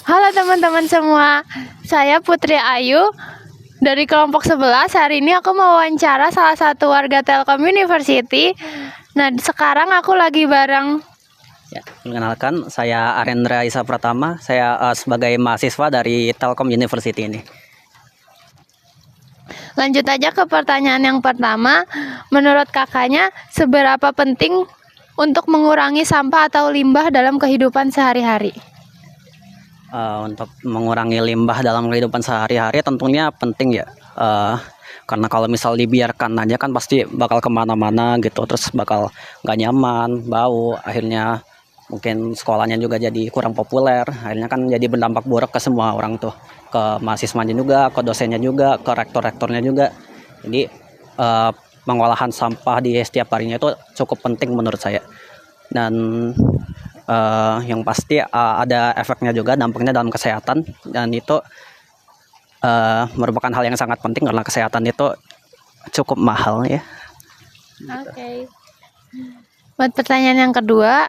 Halo teman-teman semua, saya Putri Ayu dari kelompok 11. Hari ini aku mau wawancara salah satu warga Telkom University. Nah, sekarang aku lagi bareng. Ya, mengenalkan, saya Arendra Isa Pratama. Saya sebagai mahasiswa dari Telkom University ini. Lanjut aja ke pertanyaan yang pertama. Menurut kakaknya, seberapa penting untuk mengurangi sampah atau limbah dalam kehidupan sehari-hari? Untuk mengurangi limbah dalam kehidupan sehari-hari tentunya penting ya. Karena kalau misal dibiarkan aja kan pasti bakal kemana-mana gitu, terus bakal nggak nyaman, bau, akhirnya mungkin sekolahnya juga jadi kurang populer, akhirnya kan jadi berdampak buruk ke semua orang tuh, ke mahasiswanya juga, ke dosennya juga, ke rektor-rektornya juga. Jadi pengolahan sampah di setiap harinya itu cukup penting menurut saya. Dan yang pasti ada efeknya juga, dampaknya dalam kesehatan, dan itu merupakan hal yang sangat penting karena kesehatan itu cukup mahal ya. Oke. Buat pertanyaan yang kedua,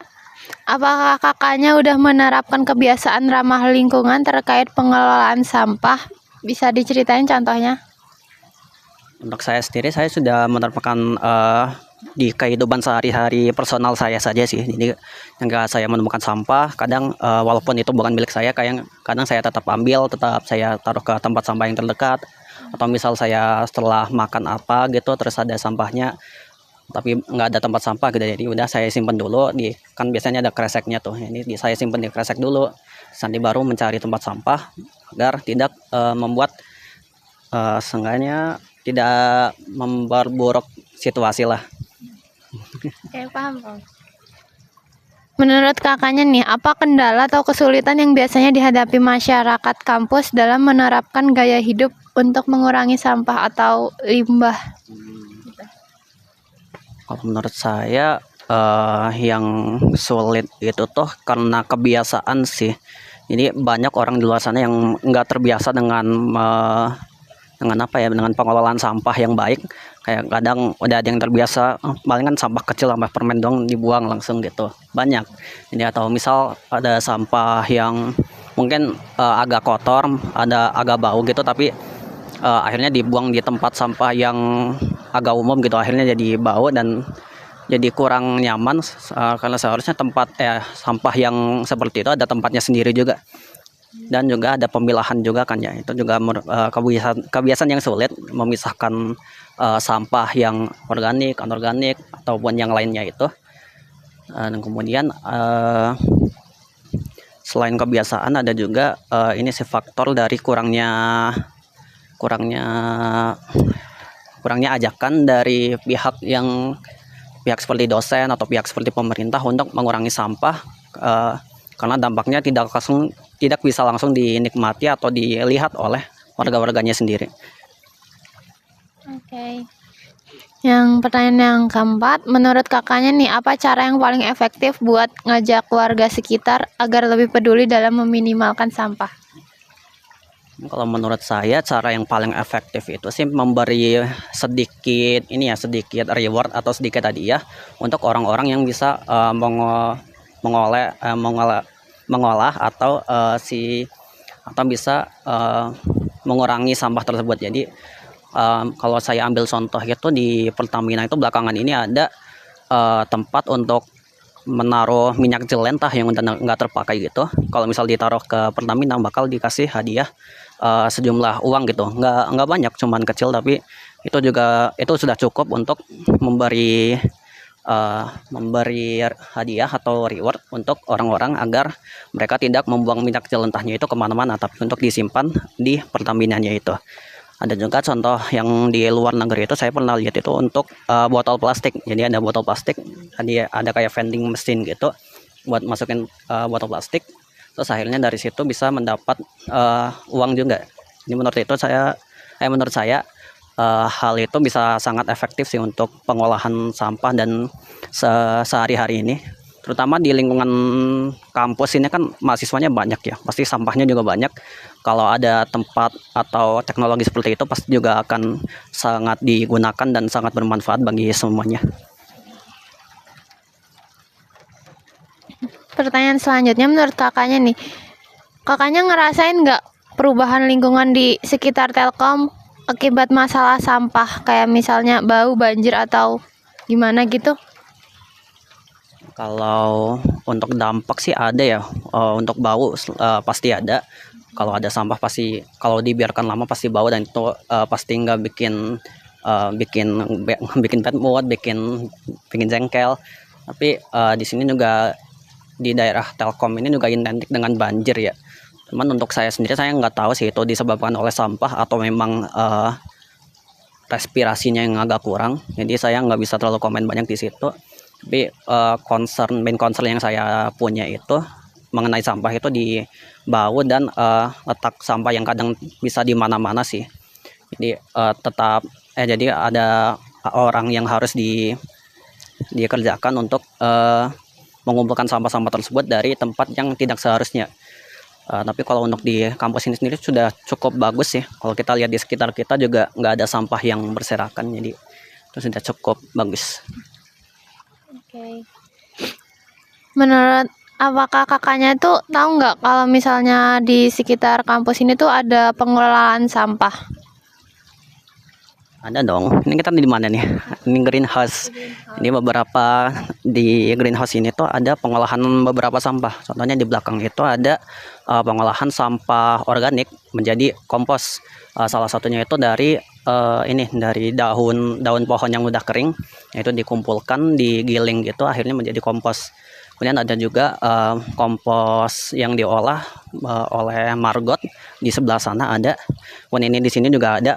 apakah kakaknya udah menerapkan kebiasaan ramah lingkungan terkait pengelolaan sampah? Bisa diceritain contohnya? Untuk saya sendiri, saya sudah menerapkan di kehidupan sehari-hari personal saya saja sih. Jadi ketika saya menemukan sampah, kadang walaupun itu bukan milik saya, kadang saya tetap ambil, tetap saya taruh ke tempat sampah yang terdekat. Atau misal saya setelah makan apa gitu, terus ada sampahnya, tapi nggak ada tempat sampah gitu, jadi udah saya simpan dulu kan biasanya ada kreseknya tuh, ini saya simpan di kresek dulu, nanti baru mencari tempat sampah agar tidak membuat seenggaknya tidak memperburuk situasi lah. Oke, paham. Menurut kakaknya nih, apa kendala atau kesulitan yang biasanya dihadapi masyarakat kampus dalam menerapkan gaya hidup untuk mengurangi sampah atau limbah? Kalau menurut saya yang sulit itu tuh karena kebiasaan sih. Jadi banyak orang di luar sana yang nggak terbiasa dengan apa ya, dengan pengelolaan sampah yang baik. Kayak kadang udah ada yang terbiasa paling kan sampah kecil sama permen dong dibuang langsung gitu, banyak ini. Atau misal ada sampah yang mungkin agak kotor, ada agak bau gitu, tapi akhirnya dibuang di tempat sampah yang agak umum gitu, akhirnya jadi bau dan jadi kurang nyaman. Karena seharusnya sampah yang seperti itu ada tempatnya sendiri juga, dan juga ada pemilahan juga kan ya. Itu juga kebiasaan yang sulit memisahkan sampah yang organik, anorganik ataupun yang lainnya itu. Dan kemudian selain kebiasaan ada juga ini sih faktor dari kurangnya ajakan dari pihak seperti dosen atau pihak seperti pemerintah untuk mengurangi sampah, karena dampaknya tidak bisa langsung dinikmati atau dilihat oleh warga-warganya sendiri. Oke. Yang pertanyaan yang keempat, menurut kakaknya nih, apa cara yang paling efektif buat ngajak warga sekitar agar lebih peduli dalam meminimalkan sampah? Kalau menurut saya, cara yang paling efektif itu sih memberi sedikit reward atau sedikit hadiah untuk orang-orang yang bisa mengolah atau bisa mengurangi sampah tersebut. Jadi kalau saya ambil contoh itu di Pertamina itu belakangan ini ada tempat untuk menaruh minyak jelantah yang udah nggak terpakai gitu. Kalau misal ditaruh ke Pertamina bakal dikasih hadiah sejumlah uang gitu, nggak banyak, cuman kecil, tapi itu sudah cukup untuk memberi hadiah atau reward untuk orang-orang agar mereka tidak membuang minyak jelantahnya itu kemana-mana, tapi untuk disimpan di Pertaminanya itu. Ada juga contoh yang di luar negeri itu saya pernah lihat itu untuk botol plastik. Jadi ada botol plastik, ada kayak vending mesin gitu buat masukin botol plastik. Terus akhirnya dari situ bisa mendapat uang juga. Jadi menurut saya hal itu bisa sangat efektif sih untuk pengolahan sampah dan sehari-hari ini. Terutama di lingkungan kampus ini kan mahasiswanya banyak ya, pasti sampahnya juga banyak. Kalau ada tempat atau teknologi seperti itu pasti juga akan sangat digunakan dan sangat bermanfaat bagi semuanya. Pertanyaan selanjutnya, menurut kakaknya nih, Kakaknya ngerasain nggak perubahan lingkungan di sekitar Telkom akibat masalah sampah kayak misalnya bau, banjir atau gimana gitu? Kalau untuk dampak sih ada ya, untuk bau pasti ada. Kalau ada sampah pasti, kalau dibiarkan lama pasti bau, dan itu pasti nggak bikin bikin bikin bad mood, bikin bikin jengkel. Tapi di sini juga di daerah Telkom ini juga identik dengan banjir ya. Cuman untuk saya sendiri, saya nggak tahu sih itu disebabkan oleh sampah atau memang respirasinya yang agak kurang. Jadi saya nggak bisa terlalu komen banyak di situ. Tapi main concern yang saya punya itu mengenai sampah itu di bau dan letak sampah yang kadang bisa di mana-mana sih. Jadi jadi ada orang yang harus dikerjakan untuk mengumpulkan sampah-sampah tersebut dari tempat yang tidak seharusnya. Tapi kalau untuk di kampus ini sendiri sudah cukup bagus ya. Kalau kita lihat di sekitar kita juga nggak ada sampah yang berserakan, jadi itu sudah cukup bagus. Oke. Menurut apakah kakaknya tuh tahu nggak kalau misalnya di sekitar kampus ini tuh ada pengelolaan sampah? Ada dong. Ini kita di mana nih? Ini greenhouse. Ini beberapa di greenhouse ini tuh ada pengolahan beberapa sampah. Contohnya di belakang itu ada pengolahan sampah organik menjadi kompos. Salah satunya itu dari dari daun pohon yang udah kering, itu dikumpulkan, digiling gitu, akhirnya menjadi kompos. Kemudian ada juga kompos yang diolah oleh Margot, di sebelah sana ada. Kemudian ini di sini juga ada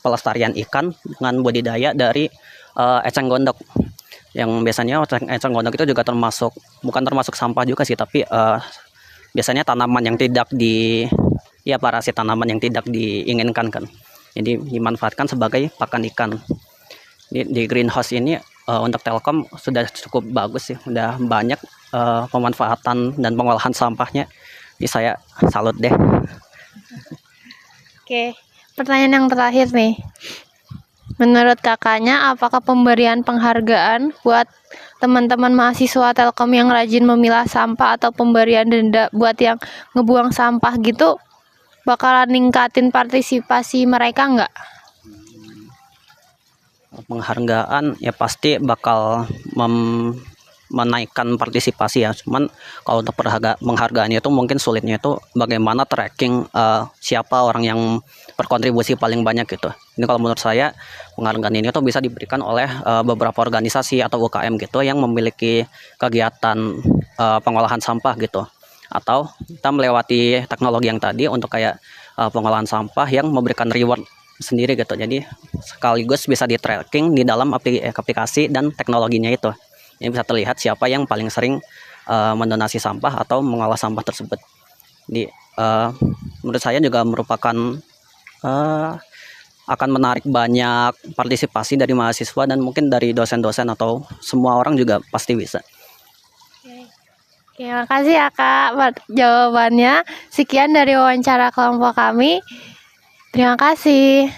pelestarian ikan dengan budidaya dari eceng gondok, yang biasanya eceng gondok itu juga bukan termasuk sampah juga sih, tapi biasanya tanaman yang tidak parasit tanaman yang tidak diinginkan kan, jadi dimanfaatkan sebagai pakan ikan. Di greenhouse ini untuk Telkom sudah cukup bagus sih, udah banyak pemanfaatan dan pengolahan sampahnya, jadi saya salut deh. Oke, pertanyaan yang terakhir nih. Menurut kakaknya, apakah pemberian penghargaan buat teman-teman mahasiswa Telkom yang rajin memilah sampah atau pemberian denda buat yang ngebuang sampah gitu bakalan ningkatin partisipasi mereka nggak? Penghargaan ya pasti bakal menaikkan partisipasi ya. Cuman kalau untuk penghargaan itu mungkin sulitnya itu bagaimana tracking siapa orang yang berkontribusi paling banyak gitu. Ini kalau menurut saya penghargaan ini tuh bisa diberikan oleh beberapa organisasi atau UKM gitu yang memiliki kegiatan pengolahan sampah gitu. Atau kita melewati teknologi yang tadi untuk kayak pengolahan sampah yang memberikan reward sendiri gitu. Jadi sekaligus bisa di tracking di dalam aplikasi dan teknologinya itu. Ini bisa terlihat siapa yang paling sering mendonasi sampah atau mengolah sampah tersebut. Jadi menurut saya juga merupakan akan menarik banyak partisipasi dari mahasiswa dan mungkin dari dosen-dosen atau semua orang juga pasti bisa. Terima kasih ya Kak buat jawabannya. Sekian dari wawancara kelompok kami. Terima kasih.